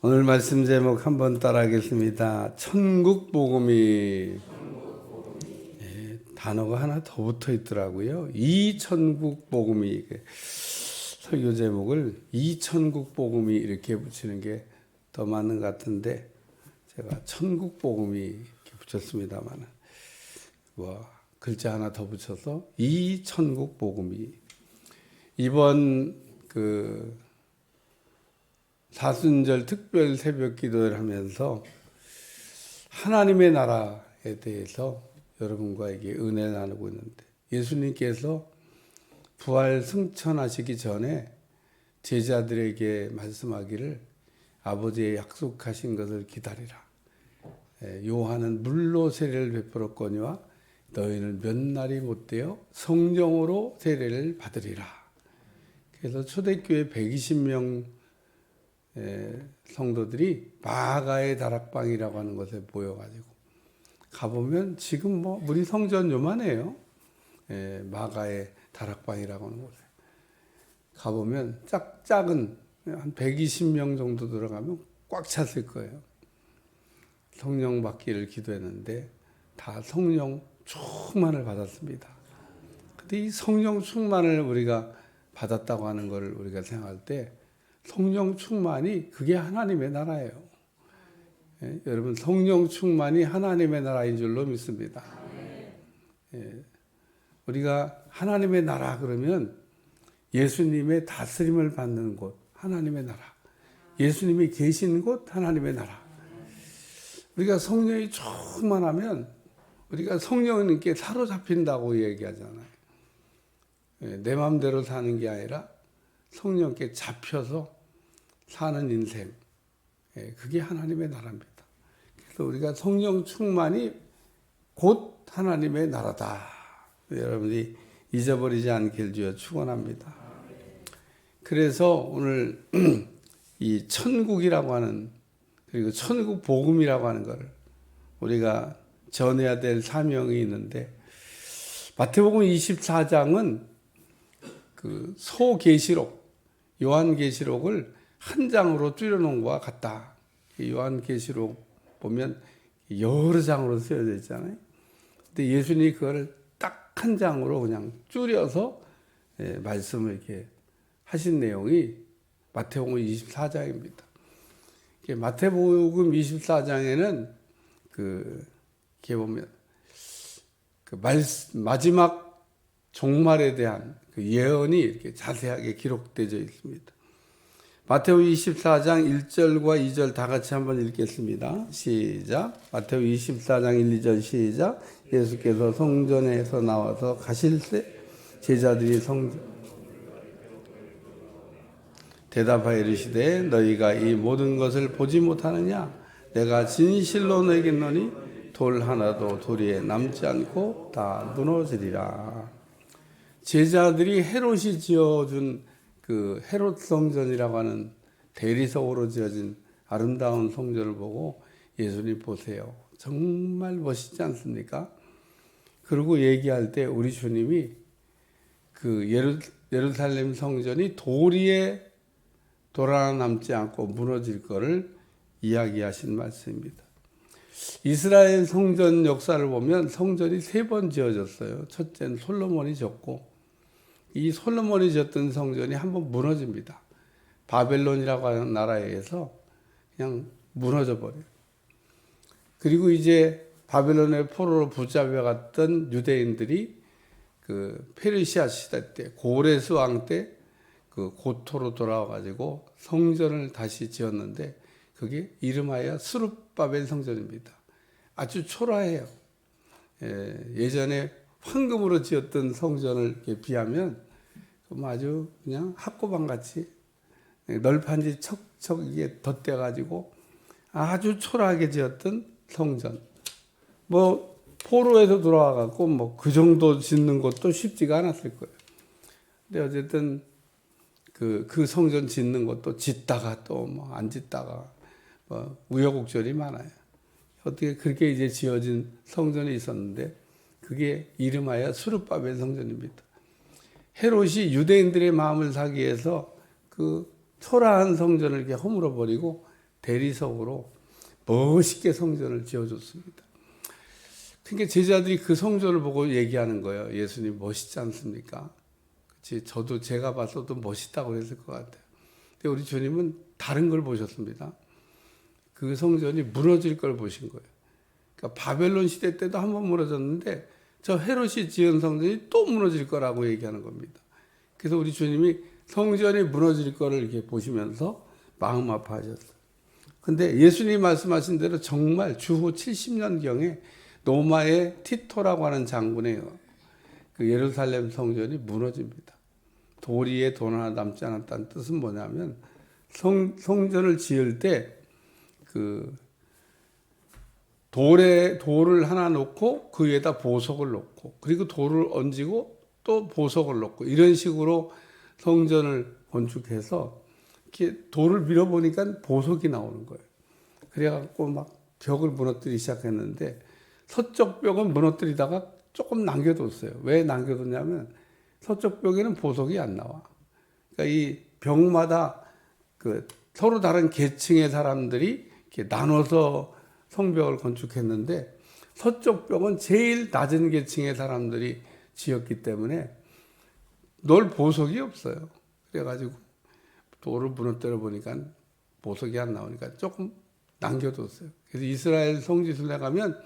오늘 말씀 제목 한번 따라하겠습니다. 천국 복음이 단어가 하나 더 붙어 있더라고요. 이 천국 복음이 설교 제목을 이 천국 복음이 이렇게 붙이는 게 더 맞는 것 같은데 제가 천국 복음이 이렇게 붙였습니다만 글자 하나 더 붙여서 이 천국 복음이 이번 사순절 특별 새벽 기도를 하면서 하나님의 나라에 대해서 여러분과 이게 은혜 나누고 있는데 예수님께서 부활 승천하시기 전에 제자들에게 말씀하기를 아버지의 약속하신 것을 기다리라. 요한은 물로 세례를 베풀었거니와 너희는 몇 날이 못되어 성령으로 세례를 받으리라. 그래서 초대교회 120명 성도들이 마가의 다락방이라고 하는 곳에 모여가지고 가보면 지금 우리 성전 요만해요. 마가의 다락방이라고 하는 곳에 가보면 작은 한 120명 정도 들어가면 꽉 찼을 거예요. 성령 받기를 기도했는데 다 성령 충만을 받았습니다. 근데 이 성령 충만을 우리가 받았다고 하는 걸 우리가 생각할 때 성령 충만이 그게 하나님의 나라예요. 여러분 성령 충만이 하나님의 나라인 줄로 믿습니다. 우리가 하나님의 나라 그러면 예수님의 다스림을 받는 곳 하나님의 나라, 예수님이 계신 곳 하나님의 나라. 우리가 성령이 충만하면 우리가 성령님께 사로잡힌다고 얘기하잖아요. 내 마음대로 사는 게 아니라 성령께 잡혀서 사는 인생, 그게 하나님의 나라입니다. 그래서 우리가 성령 충만이 곧 하나님의 나라다. 여러분이 잊어버리지 않길 주여 축원합니다. 그래서 오늘 이 천국이라고 하는 그리고 천국 복음이라고 하는 걸 우리가 전해야 될 사명이 있는데 마태복음 24장은 그 소계시록 요한계시록을 한 장으로 줄여놓은 것과 같다. 요한계시록 보면 여러 장으로 쓰여져 있잖아요. 근데 예수님이 그걸 딱 한 장으로 그냥 줄여서 말씀을 이렇게 하신 내용이 마태복음 24장입니다. 마태복음 24장에는 이렇게 보면 마지막 종말에 대한 예언이 이렇게 자세하게 기록되어 있습니다. 마태복음 24장 1절과 2절 다 같이 한번 읽겠습니다. 시작. 마태복음 24장 1, 2절 시작. 예수께서 성전에서 나와서 가실 때 제자들이 대답하여 이르시되 너희가 이 모든 것을 보지 못하느냐? 내가 진실로 너희에게 돌 하나도 도리에 남지 않고 다 무너지리라. 제자들이 헤롯이 지어준 헤롯 성전이라고 하는 대리석으로 지어진 아름다운 성전을 보고 예수님 보세요. 정말 멋있지 않습니까? 그리고 얘기할 때 우리 주님이 예루살렘 성전이 도리에 돌 하나 남지 않고 무너질 것을 이야기하신 말씀입니다. 이스라엘 성전 역사를 보면 성전이 3번 지어졌어요. 첫째는 솔로몬이 지었고 이 솔로몬이 지었던 성전이 한번 무너집니다. 바벨론이라고 하는 나라에 의해서 그냥 무너져 버려요. 그리고 이제 바벨론의 포로로 붙잡혀갔던 유대인들이 페르시아 시대 때 고레스 왕 때 고토로 돌아와가지고 성전을 다시 지었는데 그게 이름하여 스룹바벨 성전입니다. 아주 초라해요. 예전에 황금으로 지었던 성전을 비하면 아주 그냥 학고방 같이 널판지 척척 이게 덧대가지고 아주 초라하게 지었던 성전. 포로에서 돌아와갖고 그 정도 짓는 것도 쉽지가 않았을 거예요. 근데 어쨌든 그 성전 짓는 것도 짓다가 또 안 짓다가 우여곡절이 많아요. 어떻게 그렇게 이제 지어진 성전이 있었는데 그게 이름하여 스룹바벨 성전입니다. 헤롯이 유대인들의 마음을 사기 위해서 초라한 성전을 이렇게 허물어 버리고 대리석으로 멋있게 성전을 지어줬습니다. 그러니까 제자들이 그 성전을 보고 얘기하는 거예요. 예수님 멋있지 않습니까? 그치? 저도 제가 봤어도 멋있다고 그랬을 것 같아요. 근데 우리 주님은 다른 걸 보셨습니다. 그 성전이 무너질 걸 보신 거예요. 그러니까 바벨론 시대 때도 한 번 무너졌는데 저 헤롯이 지은 성전이 또 무너질 거라고 얘기하는 겁니다. 그래서 우리 주님이 성전이 무너질 거를 이렇게 보시면서 마음 아파하셨어요. 근데 예수님이 말씀하신 대로 정말 주후 70년경에 로마의 티토라고 하는 장군의 그 예루살렘 성전이 무너집니다. 돌 위에 돌 하나 남지 않았다는 뜻은 뭐냐면 성전을 지을 때 그 돌을 하나 놓고 그 위에다 보석을 놓고 그리고 돌을 얹고 또 보석을 놓고 이런 식으로 성전을 건축해서 이렇게 돌을 밀어보니까 보석이 나오는 거예요. 그래갖고 막 벽을 무너뜨리기 시작했는데 서쪽 벽은 무너뜨리다가 조금 남겨뒀어요. 왜 남겨뒀냐면 서쪽 벽에는 보석이 안 나와. 그러니까 이 벽마다 그 서로 다른 계층의 사람들이 이렇게 나눠서 성벽을 건축했는데 서쪽 벽은 제일 낮은 계층의 사람들이 지었기 때문에 놀 보석이 없어요. 그래가지고 돌을 무너뜨려 보니까 보석이 안 나오니까 조금 남겨뒀어요. 그래서 이스라엘 성지순례 가면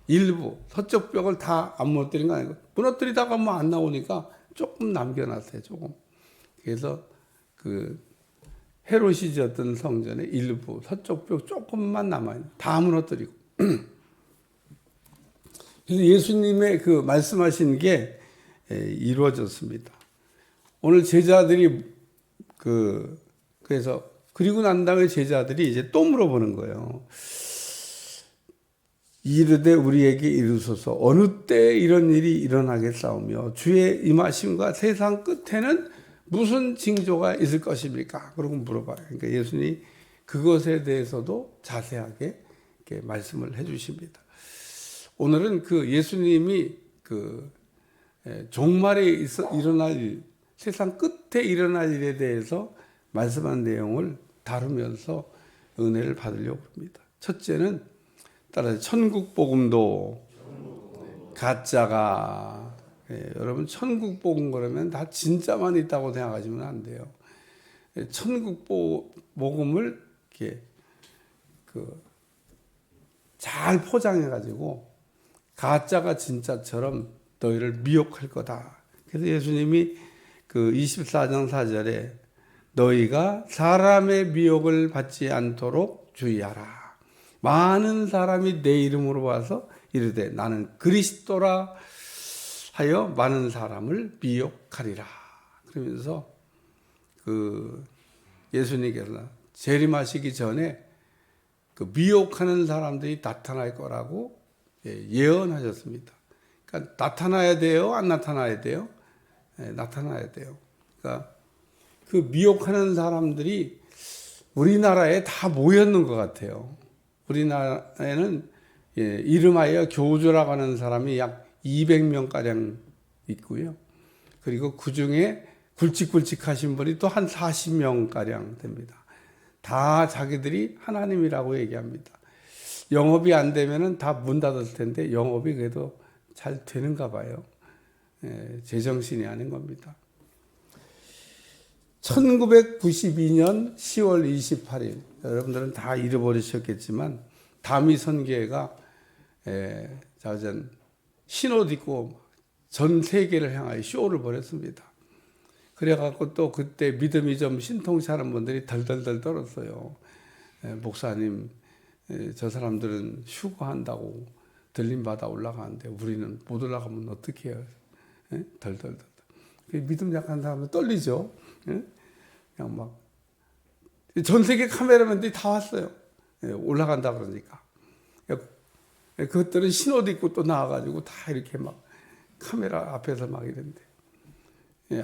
일부 서쪽 벽을 다 안 무너뜨린 거 아니고 무너뜨리다가 뭐 안 나오니까 조금 남겨놨어요. 조금. 그래서 그 헤롯이 지었던 성전의 일부 서쪽 벽 조금만 남아요. 다 무너뜨리고. 그래서 예수님의 그 말씀하신 게 이루어졌습니다. 오늘 제자들이 그래서 그리고 난 다음에 제자들이 이제 또 물어보는 거예요. 이르되 우리에게 이르소서 어느 때에 이런 일이 일어나겠사오며 주의 임하심과 세상 끝에는 무슨 징조가 있을 것입니까? 그러고 물어봐요. 그러니까 예수님이 그것에 대해서도 자세하게 이렇게 말씀을 해주십니다. 오늘은 그 예수님이 그 종말에 일어날 일, 세상 끝에 일어날 일에 대해서 말씀한 내용을 다루면서 은혜를 받으려고 합니다. 첫째는 따라서 천국 복음도 가짜가 여러분 천국 복음 그러면 다 진짜만 있다고 생각하시면 안 돼요. 천국 복음을 이렇게 잘 포장해 가지고 가짜가 진짜처럼 너희를 미혹할 거다. 그래서 예수님이 그 24장 4절에 너희가 사람의 미혹을 받지 않도록 주의하라. 많은 사람이 내 이름으로 와서 이르되 나는 그리스도라 하여 많은 사람을 미혹하리라. 그러면서 그 예수님께서 재림하시기 전에 그 미혹하는 사람들이 나타날 거라고 예언하셨습니다. 그러니까 나타나야 돼요? 안 나타나야 돼요? 나타나야 돼요. 그러니까 그 미혹하는 사람들이 우리나라에 다 모였는 것 같아요. 우리나라에는 이름하여 교주라고 하는 사람이 약 200명가량 있고요. 그리고 그 중에 굵직굵직하신 분이 또 한 40명가량 됩니다. 다 자기들이 하나님이라고 얘기합니다. 영업이 안 되면은 다 문 닫을 텐데 영업이 그래도 잘 되는가 봐요. 제정신이 아닌 겁니다. 1992년 10월 28일 여러분들은 다 잃어버리셨겠지만 다미 선교회가 자전 신옷 입고 전 세계를 향하여 쇼를 벌였습니다. 그래갖고 또 그때 믿음이 좀 신통치 않은 분들이 덜덜덜 떨었어요. 목사님, 저 사람들은 휴거한다고 들림받아 올라가는데 우리는 못 올라가면 어떻게 해요? 덜덜덜. 믿음 약한 사람은 떨리죠. 그냥 막 전 세계 카메라맨들이 다 왔어요. 올라간다 그러니까. 그것들은 신옷 입고 또 나와가지고 다 이렇게 막 카메라 앞에서 막 이랬는데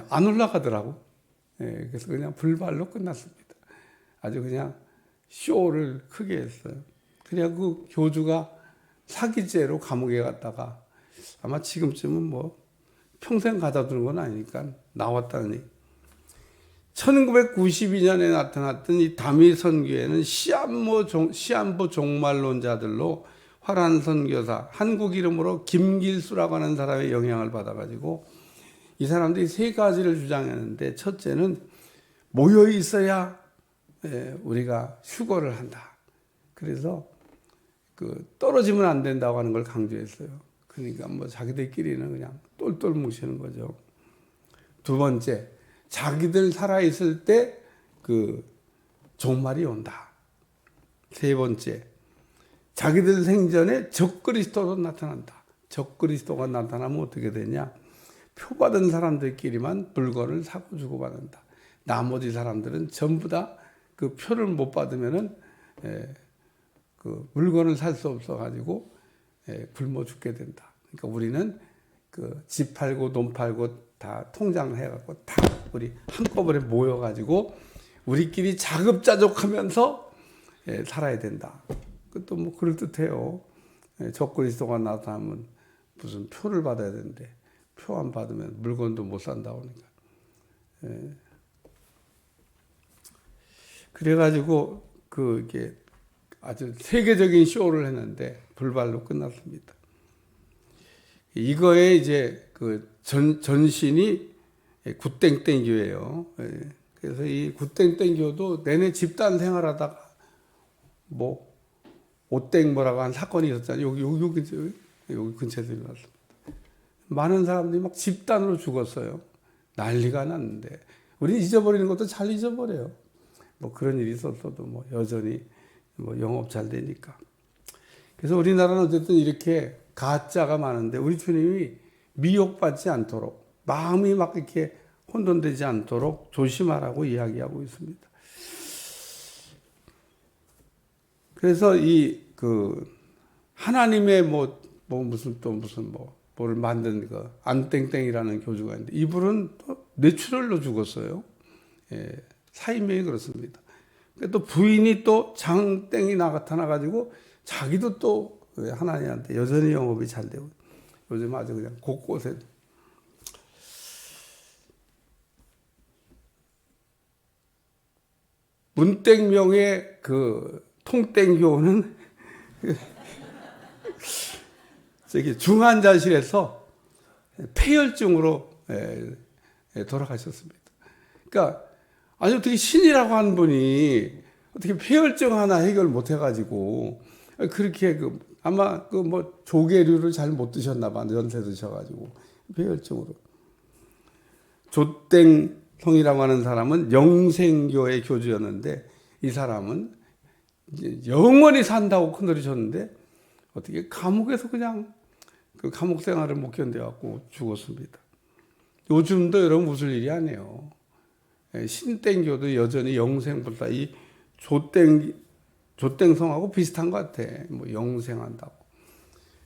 안 올라가더라고. 그래서 그냥 불발로 끝났습니다. 아주 그냥 쇼를 크게 했어요. 그래야 그 교주가 사기죄로 감옥에 갔다가 아마 지금쯤은 뭐 평생 가둬두는 건 아니니까 나왔다니. 1992년에 나타났던 이 다미 선교회는 시한부 종말론자들로 화란 선교사, 한국 이름으로 김길수라고 하는 사람의 영향을 받아가지고 이 사람들이 세 가지를 주장했는데, 첫째는 모여 있어야 우리가 휴거를 한다. 그래서 떨어지면 안 된다고 하는 걸 강조했어요. 그러니까 뭐 자기들끼리는 그냥 똘똘 뭉치는 거죠. 두 번째, 자기들 살아있을 때 종말이 온다. 세 번째, 자기들 생전에 적그리스도로 나타난다. 적그리스도가 나타나면 어떻게 되냐? 표받은 사람들끼리만 물건을 사고 주고 받는다. 나머지 사람들은 전부 다 그 표를 못 받으면은 물건을 살 수 없어 가지고 굶어 죽게 된다. 그러니까 우리는 집 팔고 돈 팔고 다 통장을 해갖고 다 우리 한꺼번에 모여가지고 우리끼리 자급자족하면서 살아야 된다. 그것도 뭐 그럴듯해요. 적그리스도가 나타나면 무슨 표를 받아야 되는데 표 안 받으면 물건도 못 산다고 하니까. 그래가지고 이게 아주 세계적인 쇼를 했는데 불발로 끝났습니다. 이거에 이제 전신이 굿땡땡교예요. 그래서 이 굿땡땡교도 내내 집단 생활하다가 뭐 오땡 뭐라고 한 사건이 있었잖아요. 여기 근처에서 일어났습니다. 많은 사람들이 막 집단으로 죽었어요. 난리가 났는데 우리 잊어버리는 것도 잘 잊어버려요. 뭐 그런 일이 있었어도 뭐 여전히 뭐 영업 잘 되니까. 그래서 우리나라는 어쨌든 이렇게 가짜가 많은데 우리 주님이 미혹받지 않도록, 마음이 막 이렇게 혼돈되지 않도록 조심하라고 이야기하고 있습니다. 그래서 하나님의 뭐를 만든 안땡땡이라는 교주가 있는데 이분은 또 뇌출혈로 죽었어요. 사인명이 그렇습니다. 또 부인이 또 장땡이 나타나가지고 자기도 또 하나님한테 여전히 영업이 잘 되고 요즘 아주 그냥 곳곳에 문땡명의 통땡교는 저기 중환자실에서 폐혈증으로 돌아가셨습니다. 그러니까 아니 어떻게 신이라고 하는 분이 어떻게 폐혈증 하나 해결 못 해가지고 그렇게 아마 뭐 조개류를 잘 못 드셨나 봐. 연세 드셔가지고 폐혈증으로. 조땡성이라고 하는 사람은 영생교의 교주였는데 이 사람은 이제 영원히 산다고 큰소리쳤는데 어떻게 감옥에서 그냥 감옥 생활을 못 견뎌갖고 죽었습니다. 요즘도 여러분 웃을 일이 아니에요. 신땡교도 여전히 영생보다 이 조땡성하고 비슷한 것 같아. 뭐 영생한다고.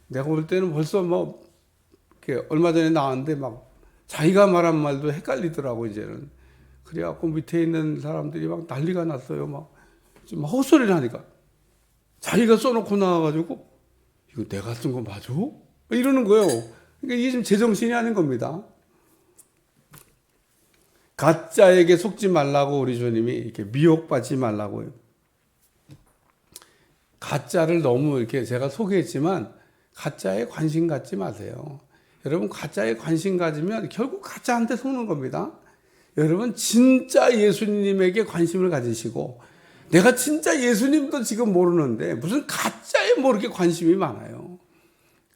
내가 볼 때는 벌써 얼마 전에 나왔는데 막 자기가 말한 말도 헷갈리더라고, 이제는. 그래갖고 밑에 있는 사람들이 막 난리가 났어요. 좀 헛소리를 하니까. 자기가 써놓고 나와가지고, 이거 내가 쓴 거 맞아? 이러는 거예요. 그러니까 이게 지금 제정신이 아닌 겁니다. 가짜에게 속지 말라고 우리 주님이 이렇게 미혹받지 말라고요. 가짜를 너무 이렇게 제가 소개했지만 가짜에 관심 갖지 마세요. 여러분 가짜에 관심 가지면 결국 가짜한테 속는 겁니다. 여러분 진짜 예수님에게 관심을 가지시고 내가 진짜 예수님도 지금 모르는데 무슨 가짜에 뭐 이렇게 관심이 많아요.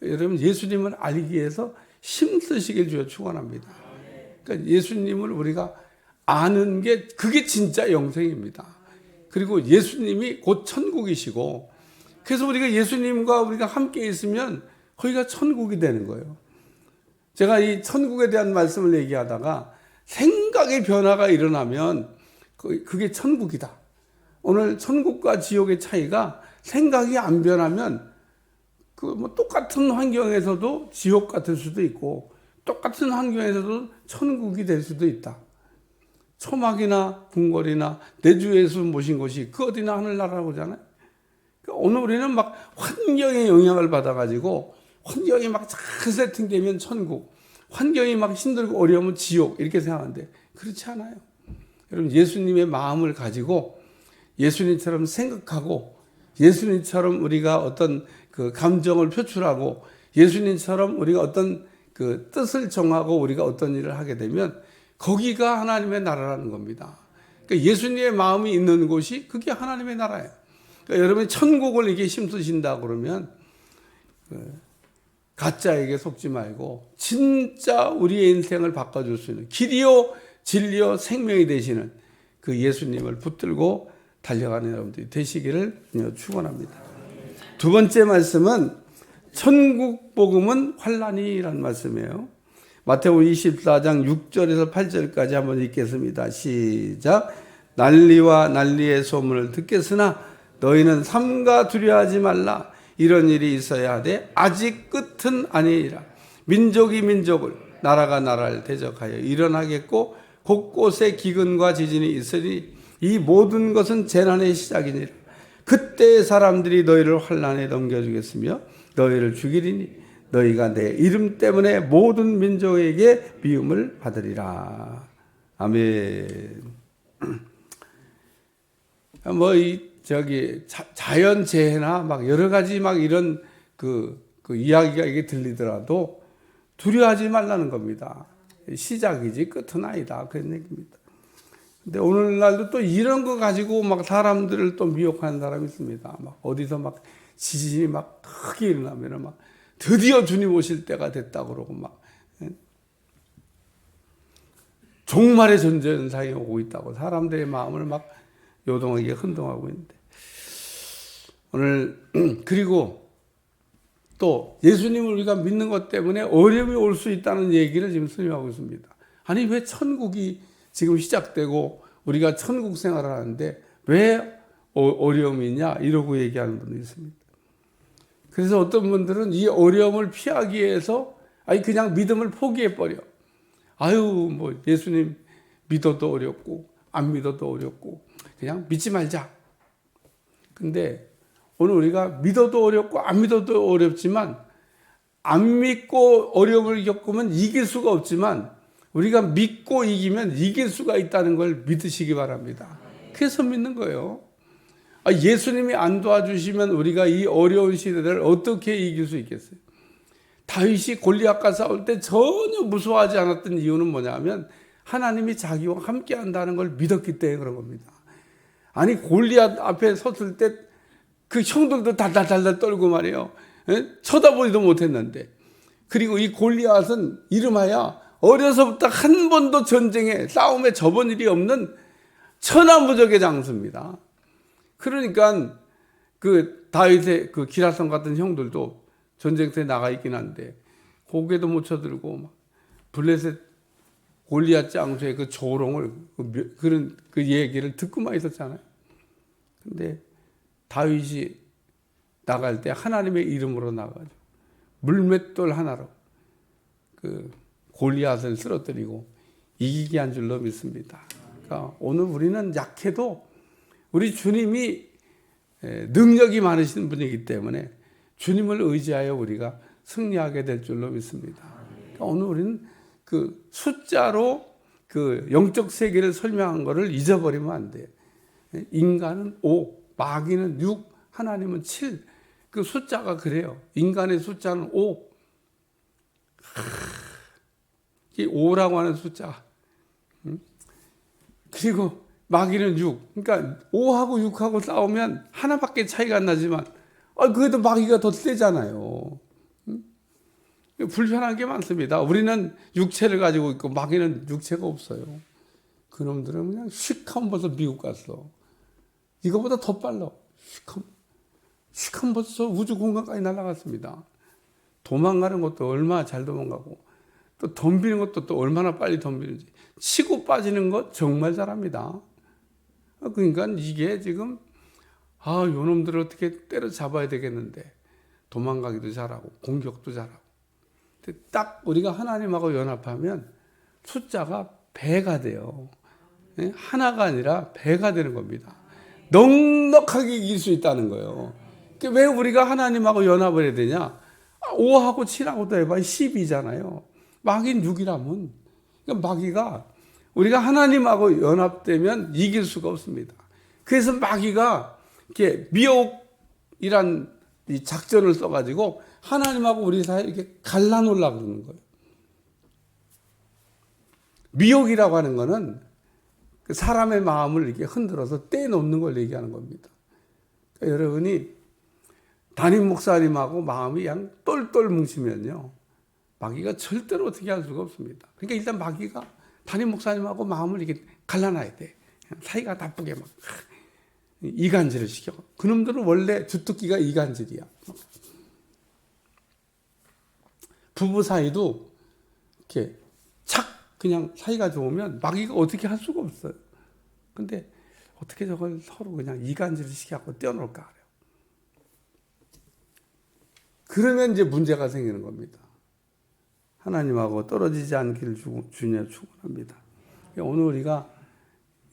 여러분 예수님을 알기 위해서 힘쓰시길 주여 축원합니다. 그러니까 예수님을 우리가 아는 게 그게 진짜 영생입니다. 그리고 예수님이 곧 천국이시고 그래서 우리가 예수님과 우리가 함께 있으면 거기가 천국이 되는 거예요. 제가 이 천국에 대한 말씀을 얘기하다가 생각의 변화가 일어나면 그게 천국이다. 오늘 천국과 지옥의 차이가 생각이 안 변하면 똑같은 환경에서도 지옥 같을 수도 있고 똑같은 환경에서도 천국이 될 수도 있다. 초막이나 궁궐이나 내주 예수 모신 곳이 그 어디나 하늘나라라고 그러잖아요. 그러니까 오늘 우리는 막 환경의 영향을 받아가지고 환경이 막 잘 세팅되면 천국, 환경이 막 힘들고 어려우면 지옥 이렇게 생각하는데 그렇지 않아요. 여러분 예수님의 마음을 가지고 예수님처럼 생각하고 예수님처럼 우리가 어떤 그 감정을 표출하고 예수님처럼 우리가 어떤 그 뜻을 정하고 우리가 어떤 일을 하게 되면 거기가 하나님의 나라라는 겁니다. 그러니까 예수님의 마음이 있는 곳이 그게 하나님의 나라예요. 그러니까 여러분이 천국을 이게 힘쓰신다 그러면 가짜에게 속지 말고 진짜 우리의 인생을 바꿔줄 수 있는 길이요 진리요 생명이 되시는 그 예수님을 붙들고 달려가는 여러분들이 되시기를 축원합니다. 두 번째 말씀은 천국 복음은 환난이라는 말씀이에요. 마태복음 24장 6절에서 8절까지 한번 읽겠습니다. 시작. 난리와 난리의 소문을 듣겠으나 너희는 삼가 두려워하지 말라. 이런 일이 있어야 하되 아직 끝은 아니니라. 민족이 민족을 나라가 나라를 대적하여 일어나겠고 곳곳에 기근과 지진이 있으니 이 모든 것은 재난의 시작이니라. 그때 사람들이 너희를 환난에 넘겨주겠으며 너희를 죽이리니 너희가 내 이름 때문에 모든 민족에게 미움을 받으리라. 아멘. 자연 재해나 막 여러 가지 막 이런 그 이야기가 이게 들리더라도 두려워하지 말라는 겁니다. 시작이지 끝은 아니다. 그런 얘기입니다. 근데 오늘날도 또 이런 거 가지고 막 사람들을 또 미혹하는 사람이 있습니다. 막 어디서 막 지진이 막 크게 일어나면 막 드디어 주님 오실 때가 됐다 그러고 막 종말의 전쟁상이 오고 있다고 사람들의 마음을 막 요동하게 흔들하고 있는데 오늘 그리고 또 예수님을 우리가 믿는 것 때문에 어려움이 올 수 있다는 얘기를 지금 설명하고 있습니다. 아니 왜 천국이 지금 시작되고 우리가 천국 생활을 하는데 왜 어려움이 있냐 이러고 얘기하는 분도 있습니다. 그래서 어떤 분들은 이 어려움을 피하기 위해서 그냥 믿음을 포기해버려. 뭐 예수님 믿어도 어렵고 안 믿어도 어렵고 그냥 믿지 말자. 근데 오늘 우리가 믿어도 어렵고 안 믿어도 어렵지만 안 믿고 어려움을 겪으면 이길 수가 없지만 우리가 믿고 이기면 이길 수가 있다는 걸 믿으시기 바랍니다. 그래서 믿는 거예요. 예수님이 안 도와주시면 우리가 이 어려운 시대를 어떻게 이길 수 있겠어요? 다윗이 골리앗과 싸울 때 전혀 무서워하지 않았던 이유는 뭐냐면 하나님이 자기와 함께 한다는 걸 믿었기 때문에 그런 겁니다. 아니 골리앗 앞에 섰을 때 그 형들도 달달달달 떨고 말이에요. 쳐다보지도 못했는데 그리고 이 골리앗은 이름하여 어려서부터 한 번도 전쟁에 싸움에 져본 일이 없는 천하무적의 장수입니다. 그러니까 그 다윗의 그 기라성 같은 형들도 전쟁터에 나가 있긴 한데 고개도 못 쳐들고 막 블레셋 골리앗 장수의 그 조롱을 그런 그 얘기를 듣고만 있었잖아요. 근데 다윗이 나갈 때 하나님의 이름으로 나가죠. 물맷돌 하나로 그 골리앗을 쓰러뜨리고 이기게 한 줄로 믿습니다. 그러니까 오늘 우리는 약해도 우리 주님이 능력이 많으신 분이기 때문에 주님을 의지하여 우리가 승리하게 될 줄로 믿습니다. 그러니까 오늘 우리는 그 숫자로 그 영적 세계를 설명한 것을 잊어버리면 안 돼요. 인간은 5, 마귀는 6, 하나님은 7. 그 숫자가 그래요. 인간의 숫자는 5. 이 5라고 하는 숫자. 그리고 마귀는 6. 그러니까 5하고 6하고 싸우면 하나밖에 차이가 안 나지만 그래도 마귀가 더 세잖아요. 불편한 게 많습니다. 우리는 육체를 가지고 있고 마귀는 육체가 없어요. 그놈들은 그냥 휙하면 벌써 미국 갔어. 이거보다 더 빨라. 휙하면 벌써 우주 공간까지 날아갔습니다. 도망가는 것도 얼마나 잘 도망가고 또 덤비는 것도 또 얼마나 빨리 덤비는지 치고 빠지는 것 정말 잘합니다. 그러니까 이게 지금 요놈들을 어떻게 때려잡아야 되겠는데 도망가기도 잘하고 공격도 잘하고 딱 우리가 하나님하고 연합하면 숫자가 배가 돼요. 하나가 아니라 배가 되는 겁니다. 넉넉하게 이길 수 있다는 거예요. 왜 우리가 하나님하고 연합을 해야 되냐? 5하고 7하고도 해봐 10이잖아요. 마귀는 6이라면 그러니까 마귀가 우리가 하나님하고 연합되면 이길 수가 없습니다. 그래서 마귀가 이렇게 미혹이란 이 작전을 써가지고 하나님하고 우리 사이에 이렇게 갈라놓으려고 그러는 거예요. 미혹이라고 하는 거는 사람의 마음을 이렇게 흔들어서 떼놓는 걸 얘기하는 겁니다. 그러니까 여러분이 담임 목사님하고 마음이 그냥 똘똘 뭉치면요, 마귀가 절대로 어떻게 할 수가 없습니다. 그러니까 일단 마귀가 담임 목사님하고 마음을 이렇게 갈라놔야 돼. 사이가 나쁘게 막 이간질을 시켜. 그놈들은 원래 주특기가 이간질이야. 부부 사이도 이렇게 착 그냥 사이가 좋으면 마귀가 어떻게 할 수가 없어요. 근데 어떻게 저걸 서로 그냥 이간질을 시켜갖고 떼어놓을까 그래요. 그러면 이제 문제가 생기는 겁니다. 하나님하고 떨어지지 않기를 주님 축원합니다. 오늘 우리가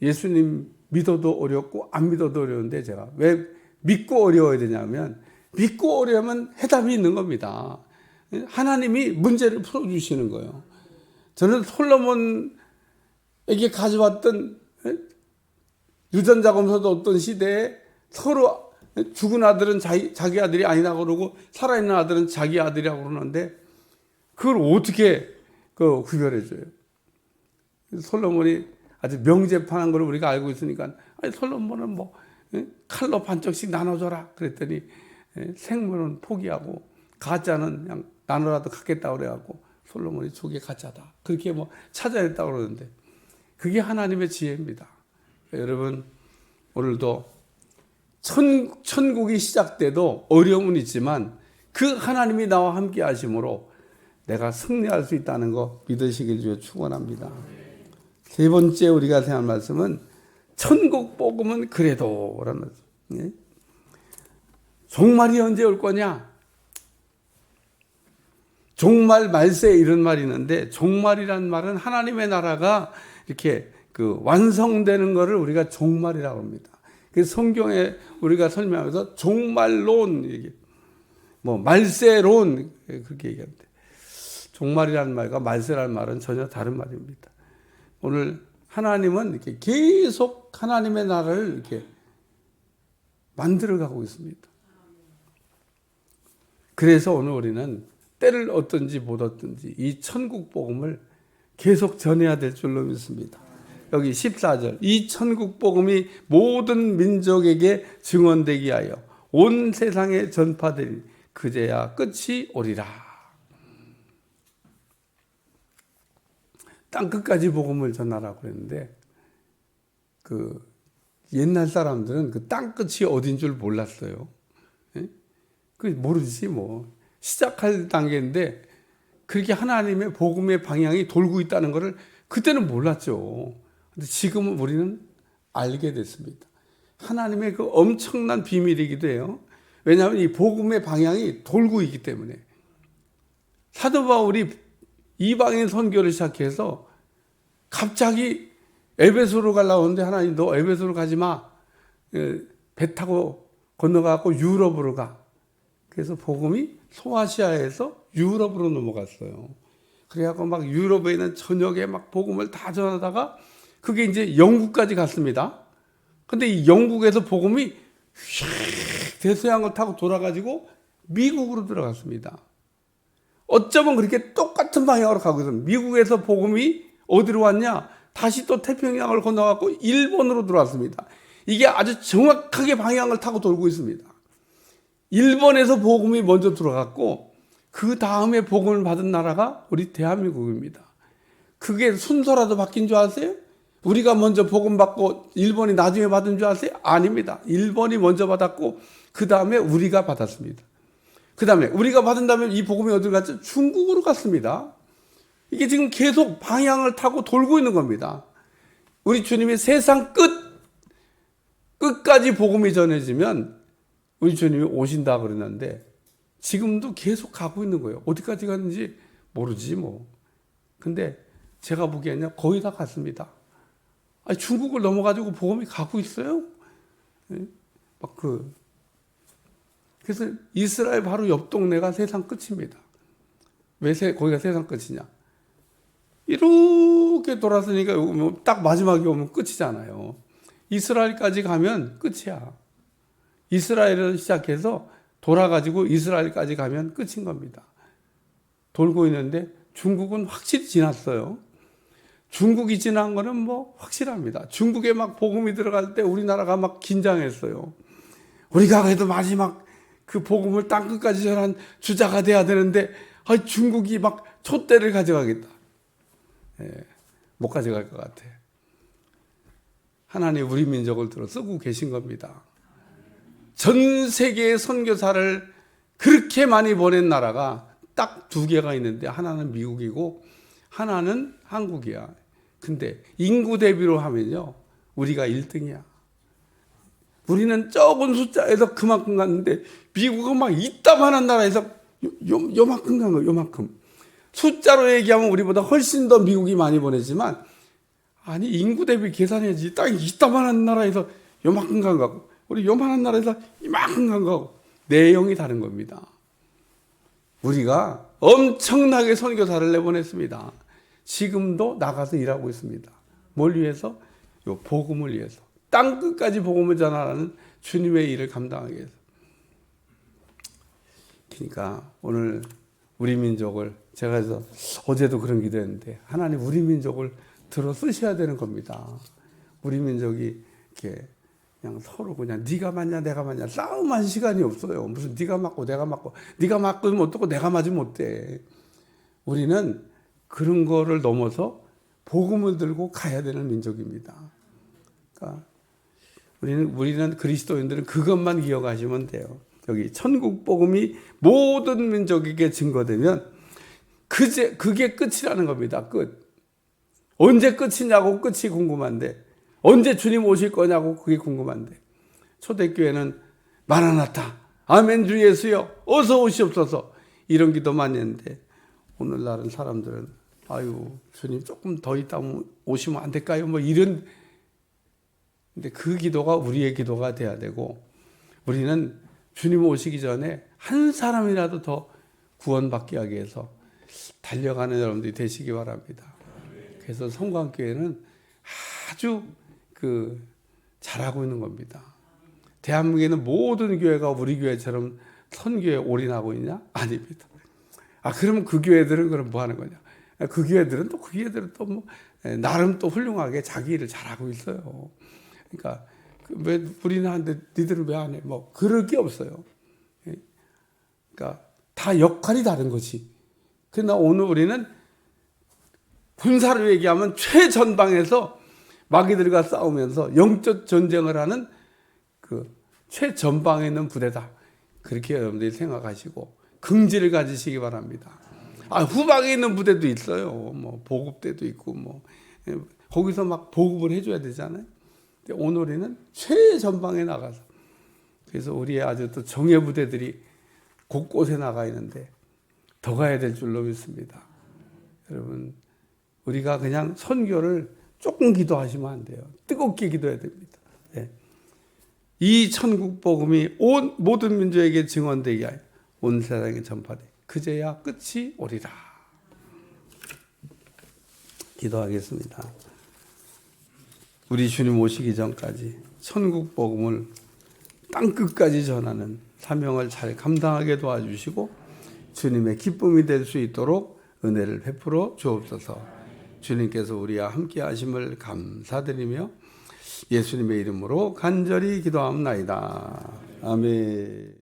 예수님 믿어도 어렵고 안 믿어도 어려운데 제가 왜 믿고 어려워야 되냐면 믿고 어려우면 해답이 있는 겁니다. 하나님이 문제를 풀어주시는 거예요. 저는 솔로몬에게 가져왔던 유전자 검사도 어떤 시대에 서로 죽은 아들은 자기 아들이 아니라 그러고 살아있는 아들은 자기 아들이라고 그러는데 그걸 어떻게 구별해줘요? 솔로몬이 아주 명제판한 걸 우리가 알고 있으니까 아니, 솔로몬은 뭐 칼로 반쪽씩 나눠줘라 그랬더니 생물은 포기하고 가짜는 그냥 나눠라도 갖겠다고 그래갖고 솔로몬이 저게 가짜다 그렇게 뭐 찾아냈다고 그러는데 그게 하나님의 지혜입니다. 여러분 오늘도 천국이 시작돼도 어려움은 있지만 그 하나님이 나와 함께 하심으로 내가 승리할 수 있다는 거 믿으시길 주여 축원합니다. 세 번째 우리가 생각할 말씀은 천국 복음은 그래도 라는 말씀. 예? 종말이 언제 올 거냐? 종말 말세 이런 말이 있는데 종말이란 말은 하나님의 나라가 이렇게 완성되는 것을 우리가 종말이라고 합니다. 그래서 성경에 우리가 설명하면서 종말론, 뭐 말세론 그렇게 얘기합니다. 종말이라는 말과 말세라는 말은 전혀 다른 말입니다. 오늘 하나님은 이렇게 계속 하나님의 나라를 이렇게 만들어가고 있습니다. 그래서 오늘 우리는 때를 얻든지 못 얻든지 이 천국 복음을 계속 전해야 될 줄로 믿습니다. 여기 14절 이 천국 복음이 모든 민족에게 증언되게 하여 온 세상에 전파되리 그제야 끝이 오리라. 땅끝까지 복음을 전하라고 그랬는데 옛날 사람들은 그 땅끝이 어딘 줄 몰랐어요. 예? 모르지 뭐. 시작할 단계인데 그렇게 하나님의 복음의 방향이 돌고 있다는 것을 그때는 몰랐죠. 근데 지금은 우리는 알게 됐습니다. 하나님의 그 엄청난 비밀이기도 해요. 왜냐하면 이 복음의 방향이 돌고 있기 때문에. 사도 바울이 이방인 선교를 시작해서 갑자기 에베소로 가려고 하는데 하나님 너 에베소로 가지 마. 배 타고 건너가고 유럽으로 가. 그래서 복음이 소아시아에서 유럽으로 넘어갔어요. 그래갖고 막 유럽에 있는 전역에 막 복음을 다 전하다가 그게 이제 영국까지 갔습니다. 근데 이 영국에서 복음이 휙 대서양을 타고 돌아가지고 미국으로 들어갔습니다. 어쩌면 그렇게 똑같은 방향으로 가고 있어요. 미국에서 복음이 어디로 왔냐? 다시 또 태평양을 건너갖고 일본으로 들어왔습니다. 이게 아주 정확하게 방향을 타고 돌고 있습니다. 일본에서 복음이 먼저 들어갔고 그 다음에 복음을 받은 나라가 우리 대한민국입니다. 그게 순서라도 바뀐 줄 아세요? 우리가 먼저 복음 받고 일본이 나중에 받은 줄 아세요? 아닙니다. 일본이 먼저 받았고 그 다음에 우리가 받았습니다. 그 다음에 우리가 받은 다음에 이 복음이 어디로 갔죠? 중국으로 갔습니다. 이게 지금 계속 방향을 타고 돌고 있는 겁니다. 우리 주님이 세상 끝까지 복음이 전해지면 우리 주님이 오신다 그러는데 지금도 계속 가고 있는 거예요. 어디까지 갔는지 모르지 뭐. 근데 제가 보기에는 거의 다 갔습니다. 아니, 중국을 넘어가지고 복음이 가고 있어요. 그래서 이스라엘 바로 옆 동네가 세상 끝입니다. 왜 거기가 세상 끝이냐? 이렇게 쭉 돌았으니까 딱 마지막에 오면 끝이잖아요. 이스라엘까지 가면 끝이야. 이스라엘을 시작해서 돌아가지고 이스라엘까지 가면 끝인 겁니다. 돌고 있는데 중국은 확실히 지났어요. 중국이 지난 거는 뭐 확실합니다. 중국에 막 복음이 들어갈 때 우리나라가 막 긴장했어요. 우리가 그래도 마지막 그 복음을 땅끝까지 전한 주자가 돼야 되는데 중국이 막 촛대를 가져가겠다. 못 가져갈 것 같아. 하나님 우리 민족을 들어 쓰고 계신 겁니다. 전 세계의 선교사를 그렇게 많이 보낸 나라가 딱 두 개가 있는데 하나는 미국이고 하나는 한국이야. 근데 인구 대비로 하면요, 우리가 1등이야. 우리는 적은 숫자에서 그만큼 갔는데 미국은 막 이따만한 나라에서 요만큼 간 거예요. 요만큼. 숫자로 얘기하면 우리보다 훨씬 더 미국이 많이 보내지만 아니 인구 대비 계산해야지. 딱 이따만한 나라에서 요만큼 간 거고 우리 요만한 나라에서 이만큼 간 거고 내용이 다른 겁니다. 우리가 엄청나게 선교사를 내보냈습니다. 지금도 나가서 일하고 있습니다. 뭘 위해서? 요 복음을 위해서. 땅끝까지 복음을 전하라는 주님의 일을 감당하기 위해서. 그러니까 오늘 우리 민족을 제가 그래서 어제도 그런 기도했는데 하나님 우리 민족을 들어 쓰셔야 되는 겁니다. 우리 민족이 이렇게 그냥 서로 그냥 네가 맞냐 내가 맞냐 싸움할 시간이 없어요. 무슨 네가 맞고 내가 맞고 네가 맞으면 어떻고 내가 맞으면 어때. 우리는 그런 거를 넘어서 복음을 들고 가야 되는 민족입니다. 그러니까 우리는 그리스도인들은 그것만 기억하시면 돼요. 여기 천국 복음이 모든 민족에게 증거되면 그게 끝이라는 겁니다. 끝. 언제 끝이냐고 끝이 궁금한데 언제 주님 오실 거냐고 그게 궁금한데 초대교회는 마라나타 아멘 주 예수여 어서 오시옵소서 이런 기도 많이 했는데 오늘날은 사람들은 아유 주님 조금 더 있다 오시면 안 될까요? 뭐 이런. 근데 그 기도가 우리의 기도가 돼야 되고 우리는 주님 오시기 전에 한 사람이라도 더 구원받게 하기 위해서 달려가는 여러분들이 되시기 바랍니다. 그래서 성광교회는 아주 잘하고 있는 겁니다. 대한민국에는 모든 교회가 우리 교회처럼 선교에 올인하고 있냐? 아닙니다. 그러면 그 교회들은 그럼 뭐 하는 거냐? 그 교회들은 또 뭐 나름 또 훌륭하게 자기 일을 잘하고 있어요. 그러니까 왜 우리는 하는데 니들은 왜 안 해? 뭐 그럴 게 없어요. 그러니까 다 역할이 다른 거지. 그러나 오늘 우리는 군사를 얘기하면 최전방에서 마귀들과 싸우면서 영적 전쟁을 하는 그 최전방에 있는 부대다. 그렇게 여러분들이 생각하시고 긍지를 가지시기 바랍니다. 후방에 있는 부대도 있어요. 뭐 보급대도 있고 뭐 거기서 막 보급을 해줘야 되잖아요. 근데 오늘 우리는 최전방에 나가서 그래서 우리의 아주 또 정예 부대들이 곳곳에 나가 있는데 더 가야 될 줄로 믿습니다. 여러분 우리가 그냥 선교를 조금 기도하시면 안 돼요. 뜨겁게 기도해야 됩니다. 네. 이 천국 복음이 온 모든 민족에게 증언되게 하여 온 세상에 전파되 그제야 끝이 오리라. 기도하겠습니다. 우리 주님 오시기 전까지 천국 복음을 땅끝까지 전하는 사명을 잘 감당하게 도와주시고 주님의 기쁨이 될 수 있도록 은혜를 베풀어 주옵소서. 주님께서 우리와 함께 하심을 감사드리며 예수님의 이름으로 간절히 기도합니다. 아멘.